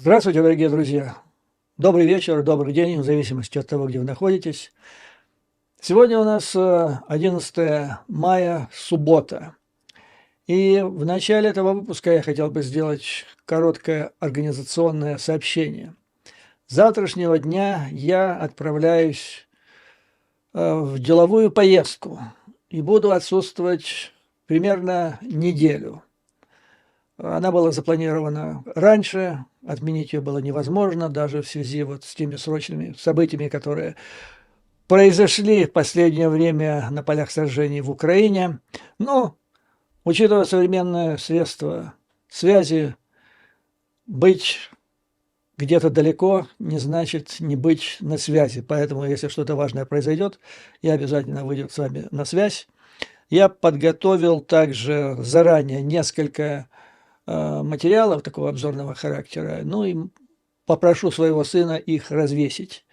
Здравствуйте, дорогие друзья! Добрый вечер, добрый день, в зависимости от того, где вы находитесь. Сегодня у нас 11 мая, суббота. И в начале этого выпуска я хотел бы сделать короткое организационное сообщение. С завтрашнего дня я отправляюсь в деловую поездку и буду отсутствовать примерно неделю. Она была запланирована раньше, отменить ее было невозможно, даже в связи вот с теми срочными событиями, которые произошли в последнее время на полях сражений в Украине. Но, учитывая современные средства связи, быть где-то далеко не значит не быть на связи. Поэтому, если что-то важное произойдет, я обязательно выйду с вами на связь. Я подготовил также заранее несколько материалов такого обзорного характера, ну и попрошу своего сына их развесить.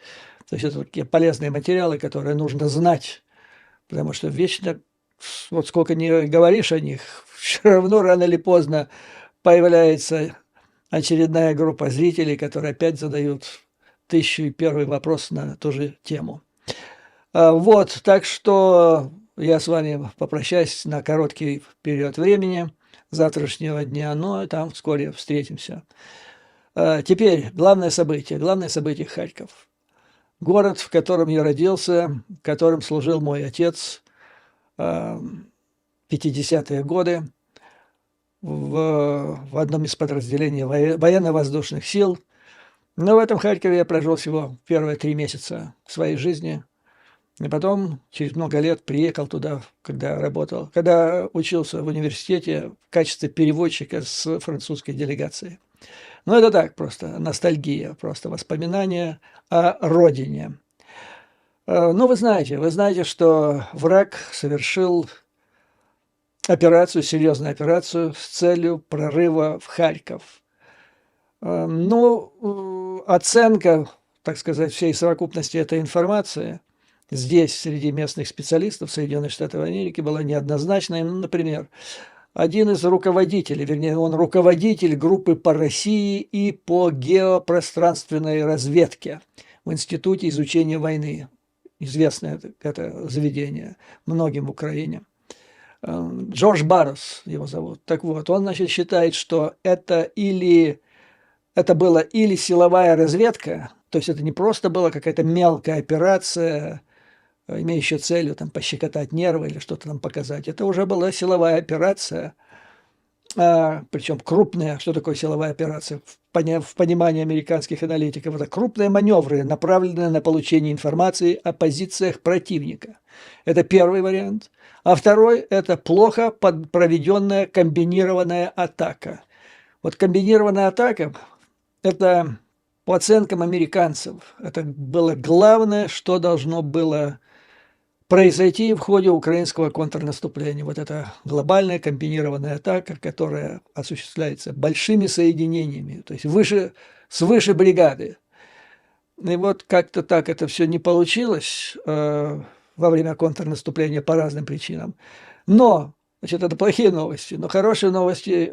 То есть это такие полезные материалы, которые нужно знать, потому что вечно, вот сколько не говоришь о них, все равно рано или поздно появляется очередная группа зрителей, которые опять задают 1001 вопрос на ту же тему. Вот, так что я с вами попрощаюсь на короткий период времени завтрашнего дня, но там вскоре встретимся. Теперь главное событие Харьков. Город, в котором я родился, в котором служил мой отец в 50-е годы в одном из подразделений военно-воздушных сил. Но в этом Харькове я прожил всего первые 3 месяца своей жизни. И потом, через много лет, приехал туда, когда учился в университете в качестве переводчика с французской делегацией. Ну, это так, просто ностальгия, просто воспоминания о родине. Ну, вы знаете, что враг совершил операцию, серьезную операцию с целью прорыва в Харьков. Ну, оценка, так сказать, всей совокупности этой информации здесь, среди местных специалистов Соединенных Штатов Америки, была неоднозначной. Ну, например, один из руководителей, вернее, он руководитель группы по России и по геопространственной разведке в Институте изучения войны. Известное это заведение многим в Украине. Джордж Баррос его зовут. Так вот, он, значит, считает, что это была или силовая разведка, то есть это не просто была какая-то мелкая операция, имеющая целью там пощекотать нервы или что-то там показать. Это уже была силовая операция, причем крупная. Что такое силовая операция? В понимании американских аналитиков это крупные маневры, направленные на получение информации о позициях противника. Это первый вариант. А второй – это плохо проведенная комбинированная атака. Вот комбинированная атака – это, по оценкам американцев, это было главное, что должно было произойти в ходе украинского контрнаступления. Вот эта глобальная комбинированная атака, которая осуществляется большими соединениями, то есть свыше бригады. И вот как-то так это все не получилось во время контрнаступления по разным причинам. Но, значит, это плохие новости. Но хорошие новости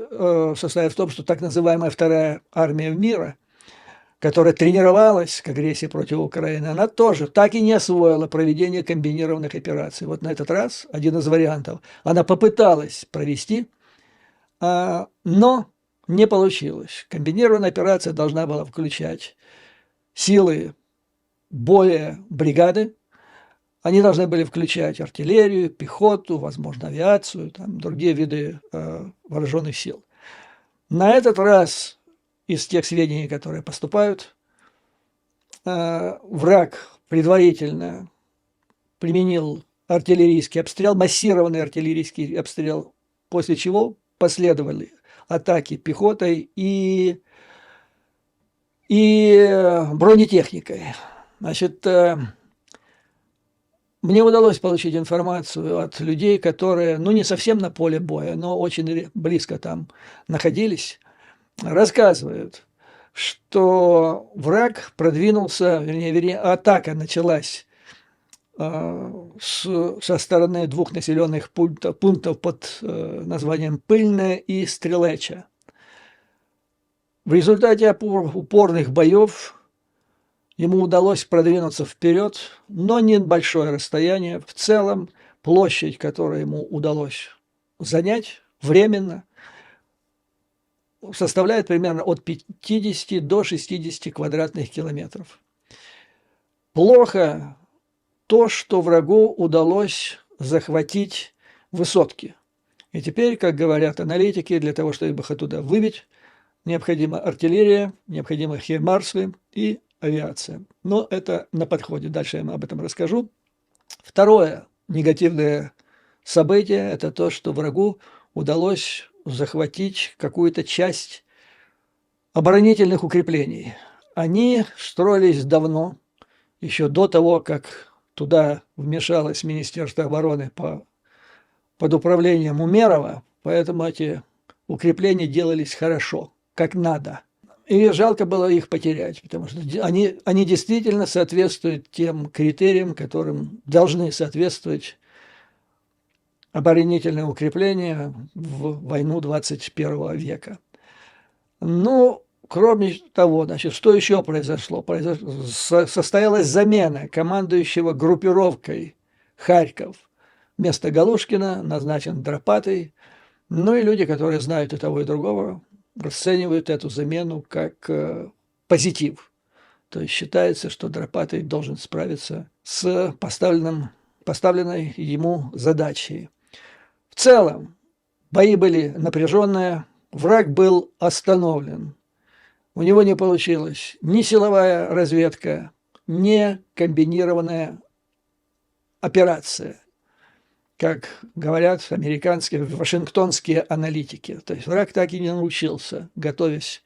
состоят в том, что так называемая вторая армия мира, которая тренировалась к агрессии против Украины, она тоже так и не освоила проведение комбинированных операций. Вот на этот раз один из вариантов. Она попыталась провести, но не получилось. Комбинированная операция должна была включать силы боя бригады. Они должны были включать артиллерию, пехоту, возможно, авиацию, там, другие виды вооруженных сил. На этот раз из тех сведений, которые поступают, враг предварительно применил артиллерийский обстрел, массированный артиллерийский обстрел, после чего последовали атаки пехотой и бронетехникой. Значит, мне удалось получить информацию от людей, которые, ну, не совсем на поле боя, но очень близко там находились, рассказывают, что враг продвинулся, вернее, атака началась со стороны 2 населенных пунктов, под названием Пыльное и Стрелеча. 2 населенных пункта, пунктов под названием Пыльное и Стрелеча. 2 населенных пункта, пунктов под названием Пыльное и Стрелеча. 2 населенных пункта, пунктов под названием Пыльное и Стрелеча. 2 населенных пункта, пунктов под названием Пыльное и Стрелеча. В результате упорных боев ему удалось продвинуться вперед, но небольшое расстояние. В целом площадь, которую ему удалось занять временно, составляет примерно от 50 до 60 квадратных километров. Плохо то, что врагу удалось захватить высотки. И теперь, как говорят аналитики, для того, чтобы их оттуда выбить, необходима артиллерия, необходимы химарсы и авиация. Но это на подходе. Дальше я об этом расскажу. Второе негативное событие – это то, что врагу удалось захватить какую-то часть оборонительных укреплений. Они строились давно, еще до того, как туда вмешалось Министерство обороны под управлением Умерова, поэтому эти укрепления делались хорошо, как надо. И жалко было их потерять, потому что они действительно соответствуют тем критериям, которым должны соответствовать оборонительные укрепления в войну 21 века. Ну, кроме того, значит, что еще произошло? Состоялась замена командующего группировкой Харьков. Вместо Галушкина назначен Дропатый. Ну и люди, которые знают и того, и другого, расценивают эту замену как позитив. То есть считается, что Дропатый должен справиться с поставленной ему задачей. В целом, бои были напряженные, враг был остановлен. У него не получилось ни силовая разведка, ни комбинированная операция, как говорят американские, вашингтонские аналитики. То есть враг так и не научился, готовясь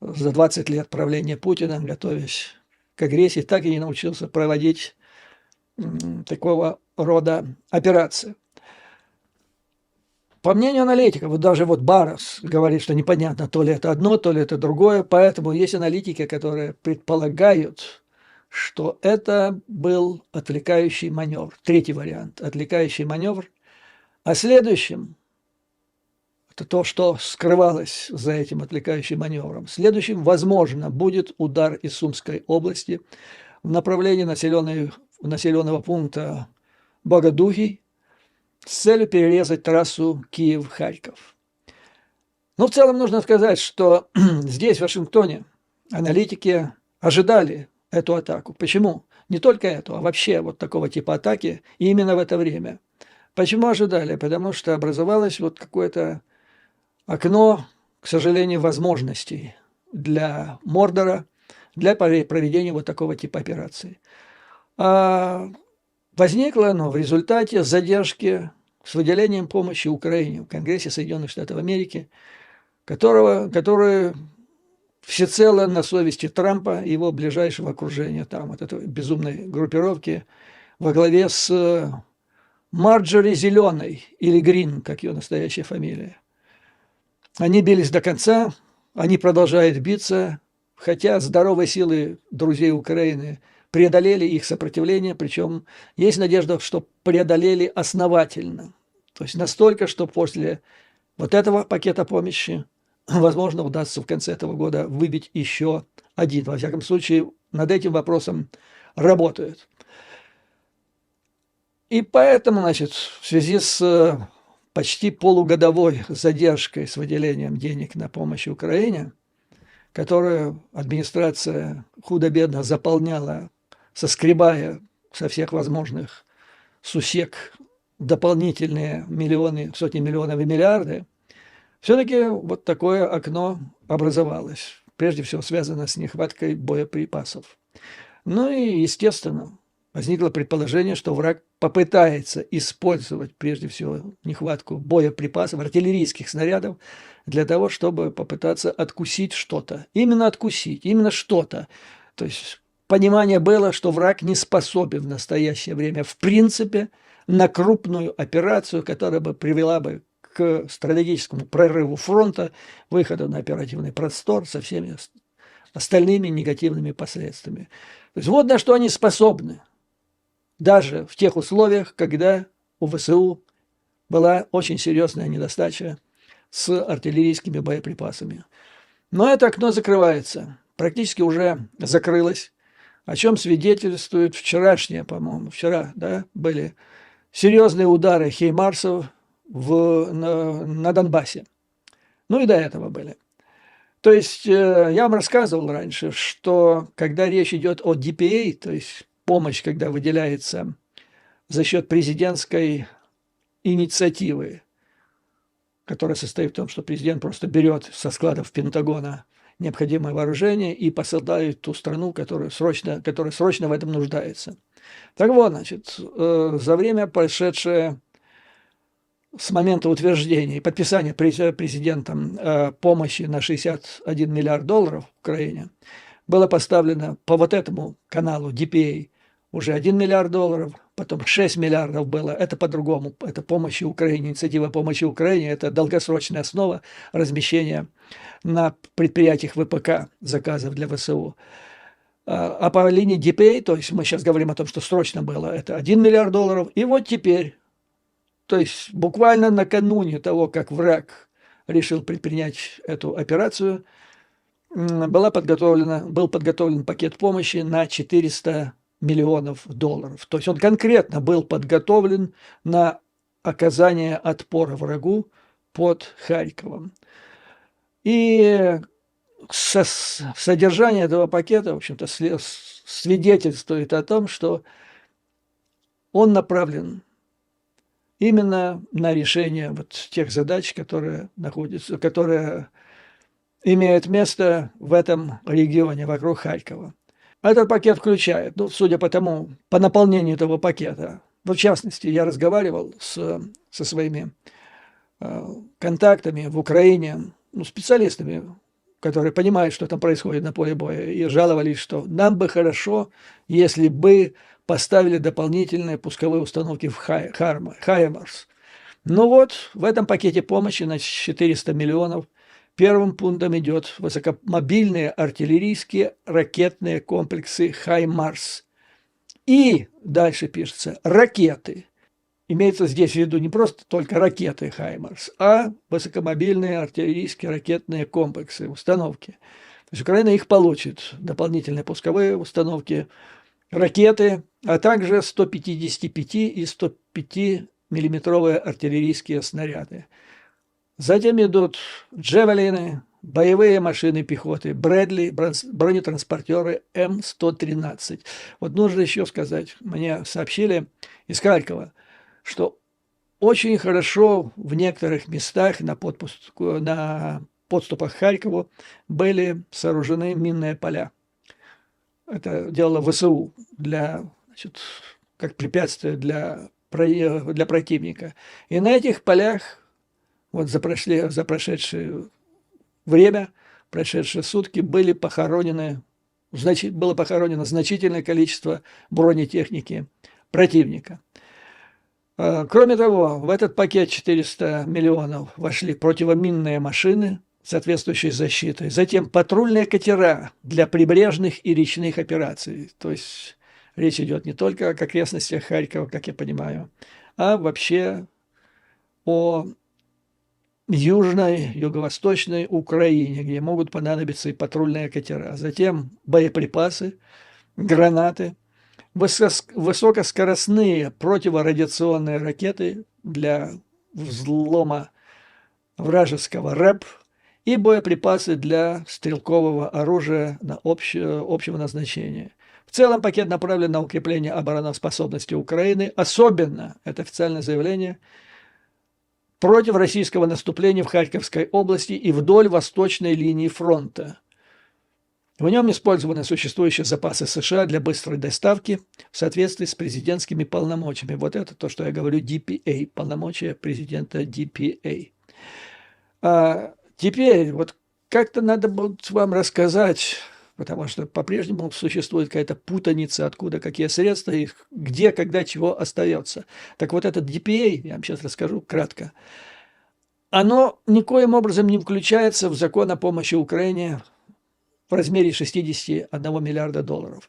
за 20 лет правления Путина, готовясь к агрессии, так и не научился проводить такого рода операции. По мнению аналитиков, вот даже вот Барос говорит, что непонятно, то ли это одно, то ли это другое, поэтому есть аналитики, которые предполагают, что это был отвлекающий маневр. Третий вариант – отвлекающий маневр. А следующим, это то, что скрывалось за этим отвлекающим маневром, следующим, возможно, будет удар из Сумской области в направлении населенного пункта Богодухий, с целью перерезать трассу Киев-Харьков. Но в целом нужно сказать, что здесь, в Вашингтоне, аналитики ожидали эту атаку. Почему? Не только эту, а вообще вот такого типа атаки именно в это время. Почему ожидали? Потому что образовалось вот какое-то окно, к сожалению, возможностей для Мордора, для проведения вот такого типа операции. Возникло оно в результате задержки с выделением помощи Украине в Конгрессе Соединенных Штатов Америки, который всецело на совести Трампа и его ближайшего окружения, там, вот этой безумной группировки во главе с Марджори Зеленой, или Грин, как ее настоящая фамилия. Они бились до конца, они продолжают биться, хотя здоровые силы друзей Украины преодолели их сопротивление, причем есть надежда, что преодолели основательно. То есть настолько, что после вот этого пакета помощи, возможно, удастся в конце этого года выбить еще один. Во всяком случае, над этим вопросом работают. И поэтому, значит, в связи с почти полугодовой задержкой с выделением денег на помощь Украине, которую администрация худо-бедно заполняла, соскребая со всех возможных сусек дополнительные миллионы, сотни миллионов и миллиарды, все-таки вот такое окно образовалось. Прежде всего связано с нехваткой боеприпасов. Ну и, естественно, возникло предположение, что враг попытается использовать прежде всего нехватку боеприпасов, артиллерийских снарядов, для того, чтобы попытаться откусить что-то. Именно откусить, именно что-то. То есть понимание было, что враг не способен в настоящее время, в принципе, на крупную операцию, которая бы привела бы к стратегическому прорыву фронта, выходу на оперативный простор со всеми остальными негативными последствиями. То есть вот на что они способны. Даже в тех условиях, когда у ВСУ была очень серьезная недостача с артиллерийскими боеприпасами. Но это окно закрывается, практически уже закрылось, о чем свидетельствует вчерашнее, по-моему, вчера, да, были серьезные удары хеймарсов на Донбассе. Ну и до этого были. То есть я вам рассказывал раньше, что когда речь идет о DPA, то есть помощь, когда выделяется за счет президентской инициативы, которая состоит в том, что президент просто берет со складов Пентагона необходимое вооружение и посылает в ту страну, которая срочно в этом нуждается. Так вот, значит, за время, прошедшее с момента утверждения и подписания президентом помощи на 61 миллиард долларов Украине, было поставлено по вот этому каналу DPA уже 1 миллиард долларов, потом 6 миллиардов было. Это по-другому. Это помощи Украине, инициатива помощи Украине. Это долгосрочная основа размещения на предприятиях ВПК заказов для ВСУ. А по линии DPA, то есть мы сейчас говорим о том, что срочно было, это 1 миллиард долларов. И вот теперь, то есть буквально накануне того, как враг решил предпринять эту операцию, был подготовлен пакет помощи на 400 миллионов долларов. То есть он конкретно был подготовлен на оказание отпора врагу под Харьковом. И содержание этого пакета, в общем-то, свидетельствует о том, что он направлен именно на решение вот тех задач, которые имеют место в этом регионе вокруг Харькова. Этот пакет включает, ну, судя по наполнению этого пакета, в частности, я разговаривал со своими контактами в Украине, ну, специалистами, которые понимают, что там происходит на поле боя, и жаловались, что нам бы хорошо, если бы поставили дополнительные пусковые установки в Хаймарс. Ну вот, в этом пакете помощи на 400 миллионов первым пунктом идет высокомобильные артиллерийские ракетные комплексы «Хаймарс». И дальше пишется «ракеты». Имеется здесь в виду не просто только ракеты «Хаймарс», а высокомобильные артиллерийские ракетные комплексы, установки. То есть Украина их получит, дополнительные пусковые установки, ракеты, а также 155 и 105-миллиметровые артиллерийские снаряды. Затем идут джавелины, боевые машины пехоты, Брэдли, бронетранспортеры М113. Вот нужно еще сказать, мне сообщили из Харькова, что очень хорошо в некоторых местах на подступах к Харькову были сооружены минные поля. Это делало ВСУ как препятствие для противника. И на этих полях вот за прошедшее время, прошедшие сутки, было похоронено значительное количество бронетехники противника. Кроме того, в этот пакет 400 миллионов вошли противоминные машины с соответствующей защитой, затем патрульные катера для прибрежных и речных операций. То есть речь идет не только о окрестностях Харькова, как я понимаю, а вообще о южной, юго-восточной Украине, где могут понадобиться и патрульные катера. Затем боеприпасы, гранаты, высокоскоростные противорадиационные ракеты для взлома вражеского РЭП и боеприпасы для стрелкового оружия общего назначения. В целом пакет направлен на укрепление обороноспособности Украины, особенно, это официальное заявление, против российского наступления в Харьковской области и вдоль восточной линии фронта. В нем использованы существующие запасы США для быстрой доставки в соответствии с президентскими полномочиями. Вот это то, что я говорю, DPA, полномочия президента DPA. А теперь вот как-то надо будет вам рассказать, потому что по-прежнему существует какая-то путаница, откуда какие средства, и где, когда, чего остается. Так вот этот DPA, я вам сейчас расскажу кратко, оно никоим образом не включается в закон о помощи Украине в размере 61 миллиарда долларов.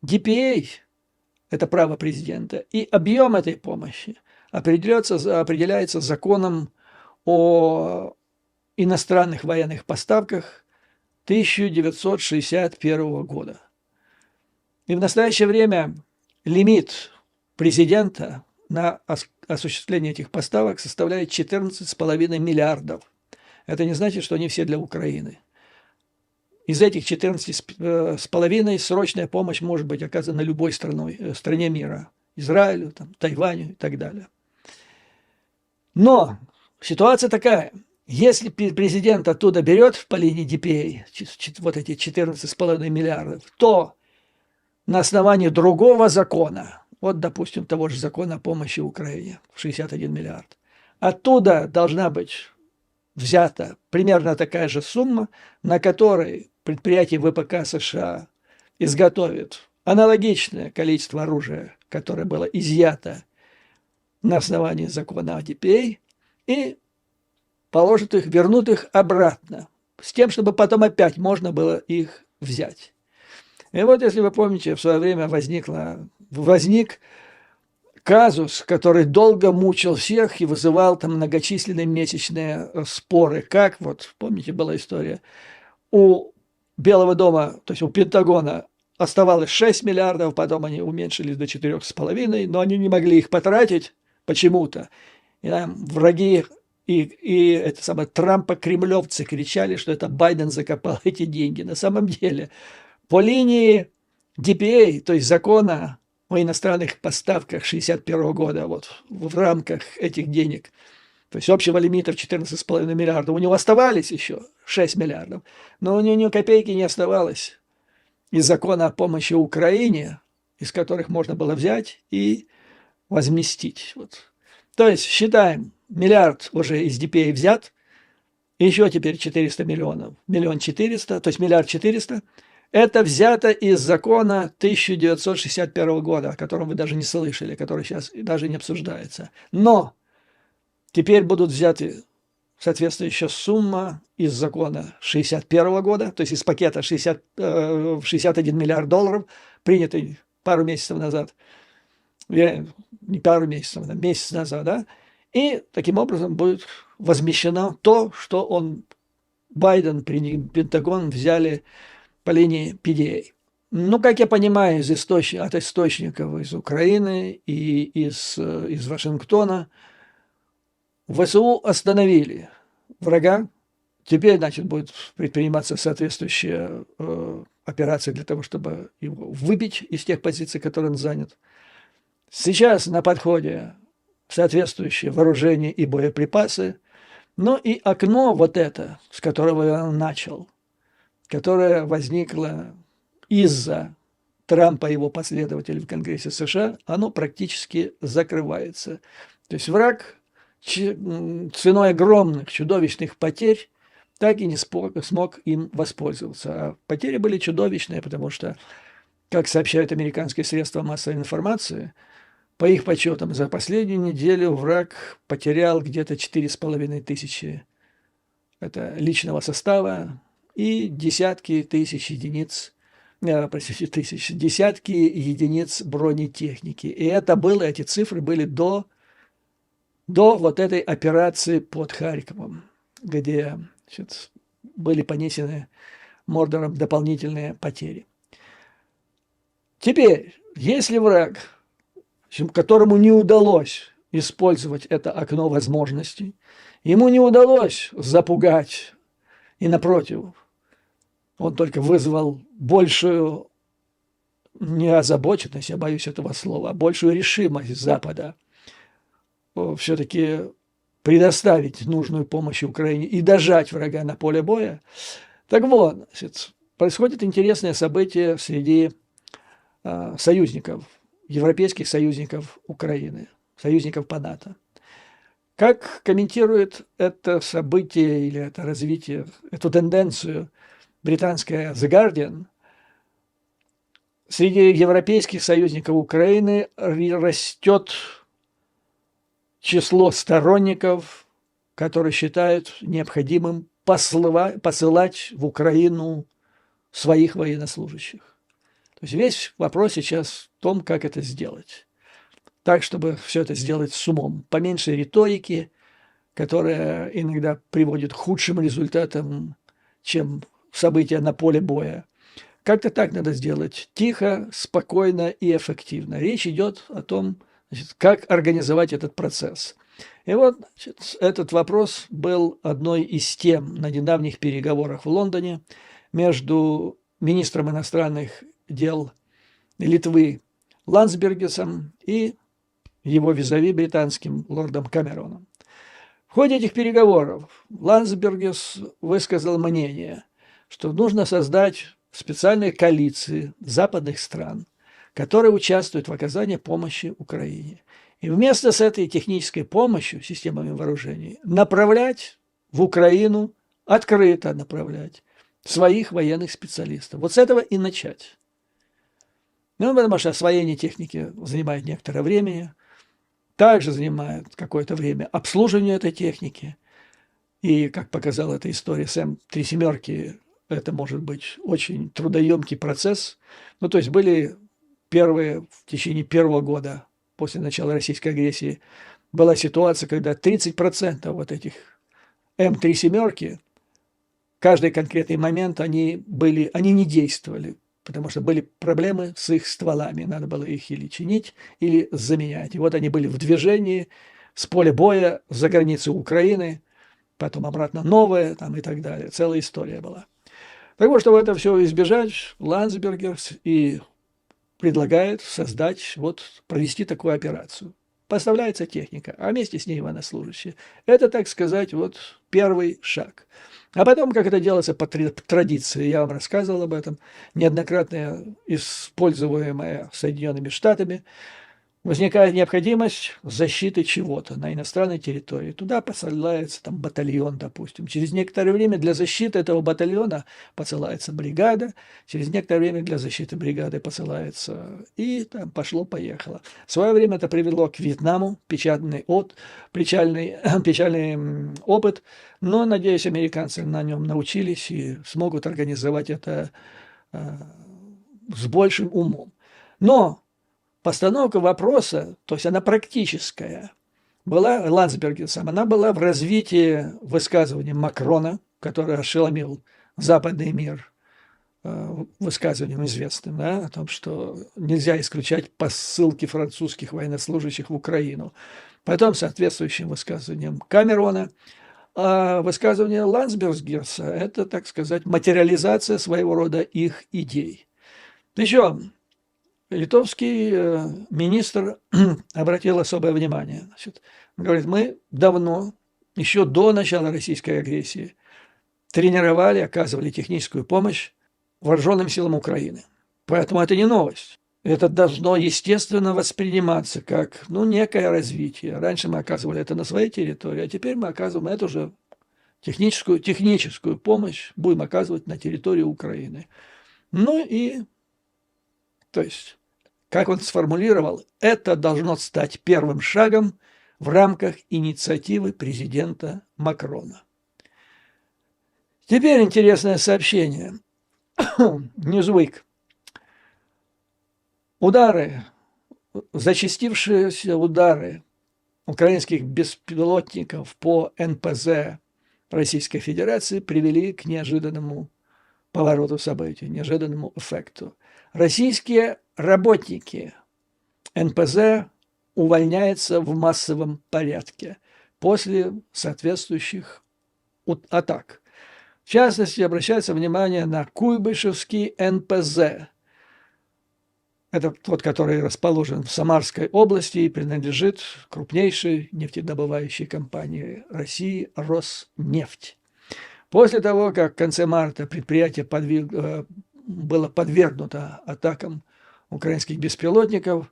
DPA – это право президента, и объем этой помощи определяется законом о иностранных военных поставках, 1961 года. И в настоящее время лимит президента на осуществление этих поставок составляет 14,5 миллиардов. Это не значит, что они все для Украины. Из этих 14,5 срочная помощь может быть оказана любой стране мира. Израилю, там, Тайваню и так далее. Но ситуация такая. Если президент оттуда берет по линии DPA вот эти 14,5 миллиардов, то на основании другого закона, вот, допустим, того же закона о помощи Украине, 61 миллиард, оттуда должна быть взята примерно такая же сумма, на которой предприятие ВПК США изготовит аналогичное количество оружия, которое было изъято на основании закона о DPA, и положат их, вернут их обратно, с тем, чтобы потом опять можно было их взять. И вот, если вы помните, в свое время возник казус, который долго мучил всех и вызывал там многочисленные месячные споры. Как, вот, помните, была история, у Белого дома, то есть у Пентагона оставалось 6 миллиардов, потом они уменьшились до 4,5, но они не могли их потратить почему-то. И там враги и это самое Трампа кремлевцы кричали, что это Байден закопал эти деньги. На самом деле по линии DPA, то есть закона о иностранных поставках 1961 года, вот в рамках этих денег, то есть общего лимита в 14,5 миллиардов, у него оставались еще 6 миллиардов, но у него ни копейки не оставалось из закона о помощи Украине, из которых можно было взять и возместить. Вот. То есть считаем, миллиард уже из DPA взят, еще теперь 400 миллионов, 1 400 000, то есть 1 400 000 000. Это взято из закона 1961 года, о котором вы даже не слышали, который сейчас даже не обсуждается. Но теперь будут взяты соответствующая сумма из закона 1961 года, то есть из пакета 61 миллиард долларов, принятый пару месяцев назад, не пару месяцев, а месяц назад, да, и таким образом будет возмещено то, что Байден, Пентагон взяли по линии PDA. Ну, как я понимаю, от источников из Украины и из Вашингтона, ВСУ остановили врага. Теперь, значит, будут предприниматься соответствующие операции для того, чтобы его выбить из тех позиций, которые он занят. Сейчас на подходе соответствующее вооружение и боеприпасы, но и окно вот это, с которого я начал, которое возникло из-за Трампа и его последователей в Конгрессе США, оно практически закрывается. То есть враг ценой огромных, чудовищных потерь так и не смог им воспользоваться. А потери были чудовищные, потому что, как сообщают американские средства массовой информации, по их подсчетам, за последнюю неделю враг потерял где-то 4500 это личного состава и десятки тысяч единиц, десятки единиц бронетехники. И эти цифры были до вот этой операции под Харьковом, где были понесены Мордором дополнительные потери. Теперь, если враг, которому не удалось использовать это окно возможностей, ему не удалось запугать, и напротив, он только вызвал большую не озабоченность, я боюсь этого слова, а большую решимость Запада все-таки предоставить нужную помощь Украине и дожать врага на поле боя. Так вот, происходит интересное событие среди союзников, европейских союзников Украины, союзников по НАТО. Как комментирует это событие или это развитие, эту тенденцию британская The Guardian, среди европейских союзников Украины растет число сторонников, которые считают необходимым посылать в Украину своих военнослужащих. То есть весь вопрос сейчас в том, как это сделать. Так, чтобы все это сделать с умом. Поменьше риторики, которая иногда приводит к худшим результатам, чем события на поле боя. Как-то так надо сделать. Тихо, спокойно и эффективно. Речь идет о том, значит, как организовать этот процесс. И вот, значит, этот вопрос был одной из тем на недавних переговорах в Лондоне между министром иностранных дел Литвы Ландсбергисом и его визави британским лордом Камероном. В ходе этих переговоров Ландсбергис высказал мнение, что нужно создать специальные коалиции западных стран, которые участвуют в оказании помощи Украине. И вместо с этой технической помощью, системами вооружений, направлять в Украину, открыто направлять своих военных специалистов. Вот с этого и начать. Ну, потому что освоение техники занимает некоторое время, также занимает какое-то время обслуживание этой техники. И, как показала эта история с М-3 это может быть очень трудоемкий процесс. Ну, то есть были в течение первого года после начала российской агрессии была ситуация, когда 30% вот этих М-3 каждый конкретный момент они не действовали, потому что были проблемы с их стволами. Надо было их или чинить, или заменять. И вот они были в движении с поля боя за границей Украины, потом обратно новое там, и так далее. Целая история была. Так вот, чтобы это все избежать, Ландсбергис и предлагает провести такую операцию. Поставляется техника, а вместе с ней военнослужащие. Это, так сказать, вот первый шаг. А потом, как это делается по традиции, я вам рассказывал об этом, неоднократно используемое Соединенными Штатами, возникает необходимость защиты чего-то на иностранной территории. Туда посылается там батальон, допустим. Через некоторое время для защиты этого батальона посылается бригада, через некоторое время для защиты бригады посылается, и там пошло-поехало. В свое время это привело к Вьетнаму, печальный опыт, но, надеюсь, американцы на нем научились и смогут организовать это с большим умом. Но постановка вопроса, то есть она практическая, была Ландсбергисом, она была в развитии высказывания Макрона, который ошеломил западный мир высказыванием известным, да, о том, что нельзя исключать посылки французских военнослужащих в Украину. Потом соответствующим высказыванием Камерона. А высказывание Ландсбергиса – это, так сказать, материализация своего рода их идей. Еще литовский министр обратил особое внимание. Значит, он говорит, мы давно, еще до начала российской агрессии, тренировали, оказывали техническую помощь вооруженным силам Украины. Поэтому это не новость. Это должно, естественно, восприниматься как некое развитие. Раньше мы оказывали это на своей территории, а теперь мы оказываем это уже техническую помощь, будем оказывать на территории Украины. То есть, как он сформулировал, это должно стать первым шагом в рамках инициативы президента Макрона. Теперь интересное сообщение. Newsweek. Зачастившиеся удары украинских беспилотников по НПЗ Российской Федерации привели к неожиданному повороту событий, неожиданному эффекту. Российские работники НПЗ увольняются в массовом порядке после соответствующих атак. В частности, обращается внимание на Куйбышевский НПЗ. Это тот, который расположен в Самарской области и принадлежит крупнейшей нефтедобывающей компании России «Роснефть». После того, как в конце марта предприятие было подвергнуто атакам украинских беспилотников,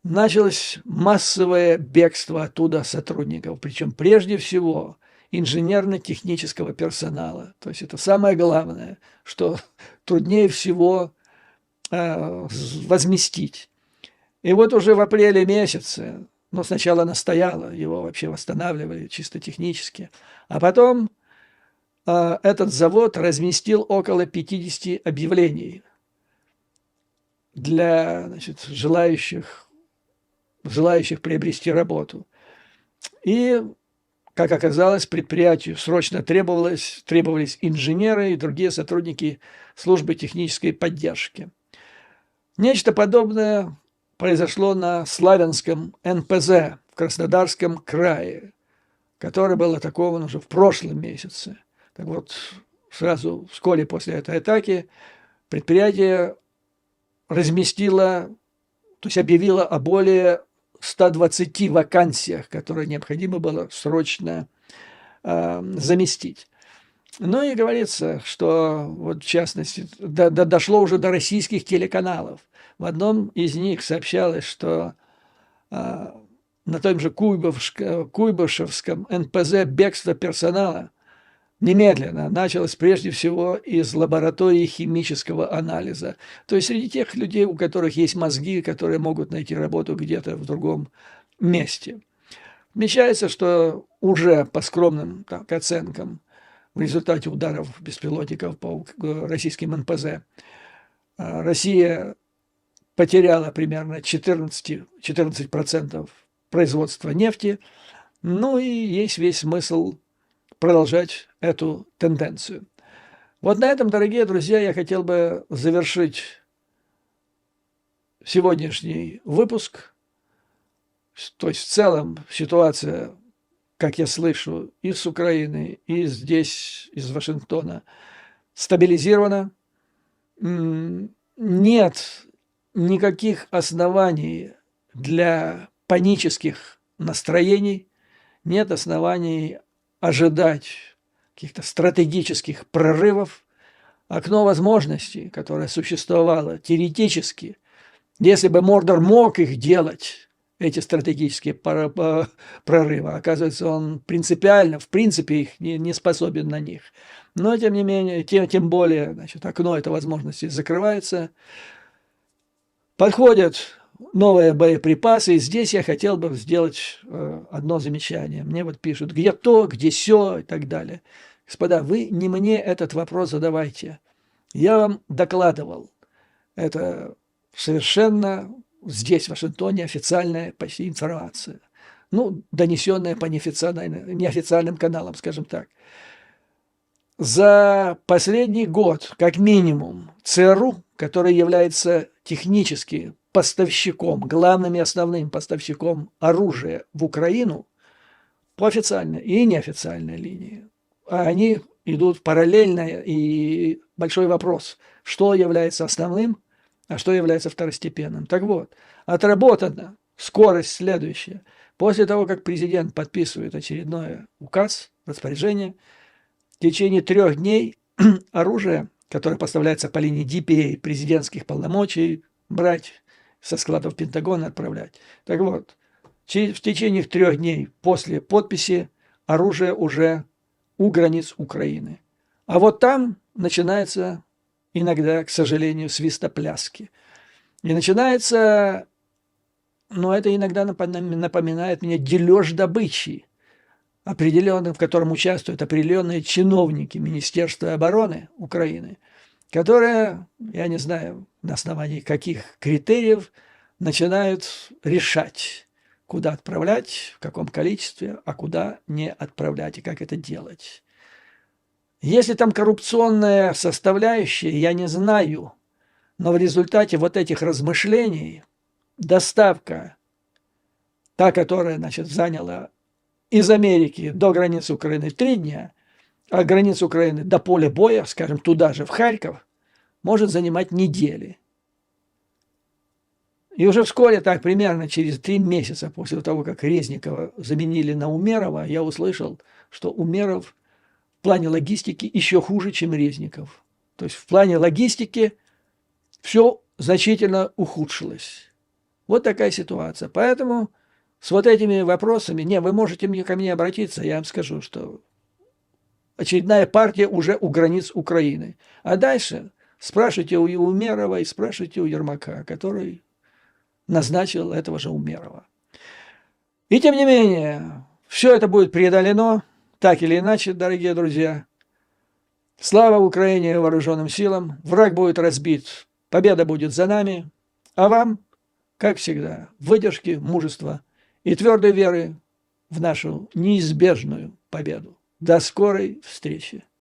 началось массовое бегство оттуда сотрудников, причем прежде всего инженерно-технического персонала. То есть это самое главное, что труднее всего возместить. И вот уже в апреле месяце, сначала настояло, его вообще восстанавливали чисто технически, а потом этот завод разместил около 50 объявлений для желающих приобрести работу. И как оказалось, предприятию срочно требовались инженеры и другие сотрудники службы технической поддержки. Нечто подобное произошло на Славянском НПЗ в Краснодарском крае, который был атакован уже в прошлом месяце. Так вот, сразу вскоре после этой атаки предприятие разместило, то есть объявило о более 120 вакансиях, которые необходимо было срочно заместить. Ну и говорится, что вот в частности дошло уже до российских телеканалов. В одном из них сообщалось, что на том же Куйбышевском НПЗ бегство персонала немедленно началось прежде всего из лаборатории химического анализа. То есть среди тех людей, у которых есть мозги, которые могут найти работу где-то в другом месте. Отмечается, что уже по скромным оценкам в результате ударов беспилотников по российским НПЗ Россия потеряла примерно 14% производства нефти. Ну и есть весь смысл продолжать эту тенденцию. Вот на этом, дорогие друзья, я хотел бы завершить сегодняшний выпуск. То есть в целом ситуация, как я слышу, и с Украины, и здесь, из Вашингтона, стабилизирована. Нет никаких оснований для панических настроений, нет оснований ожидать каких-то стратегических прорывов. Окно возможностей, которое существовало теоретически, если бы Мордор мог их делать, эти стратегические прорывы, оказывается, он принципиально, в принципе, их не способен на них. Но, тем не менее, тем более, значит, окно этой возможности закрывается. Подходят новые боеприпасы, и здесь я хотел бы сделать одно замечание. Мне вот пишут, где то, где сё и так далее. Господа, вы не мне этот вопрос задавайте. Я вам докладывал. Это совершенно здесь, в Вашингтоне, официальная почти информация. Ну, донесенная по неофициальным каналам, скажем так. За последний год, как минимум, ЦРУ, который является технически поставщиком, главным и основным поставщиком оружия в Украину, по официальной и неофициальной линии, а они идут параллельно, и большой вопрос, что является основным, а что является второстепенным. Так вот, отработана скорость следующая. После того, как президент подписывает очередной указ, распоряжение, в течение 3 дней оружие, которое поставляется по линии DPA, президентских полномочий, брать со складов Пентагона, отправлять. Так вот, в течение 3 дней после подписи оружие уже у границ Украины. А вот там начинается иногда, к сожалению, свистопляски. И начинается, но это иногда напоминает мне дележ добычи, определенный, в котором участвуют определенные чиновники Министерства обороны Украины, которые, я не знаю, на основании каких критериев, начинают решать, куда отправлять, в каком количестве, а куда не отправлять и как это делать. Если там коррупционная составляющая, я не знаю, но в результате вот этих размышлений доставка, та, которая, значит, заняла из Америки до границы Украины 3 дня, а границу Украины до поля боя, скажем, туда же, в Харьков, может занимать недели. И уже вскоре, так примерно через 3 месяца после того, как Резникова заменили на Умерова, я услышал, что Умеров в плане логистики еще хуже, чем Резников. То есть в плане логистики все значительно ухудшилось. Вот такая ситуация. Поэтому с вот этими вопросами, вы можете ко мне обратиться, я вам скажу, что очередная партия уже у границ Украины. А дальше спрашивайте у Умерова и спрашивайте у Ермака, который назначил этого же Умерова. И тем не менее, все это будет преодолено, так или иначе, дорогие друзья. Слава Украине и вооруженным силам. Враг будет разбит. Победа будет за нами. А вам, как всегда, выдержки, мужества и твердой веры в нашу неизбежную победу. До скорой встречи!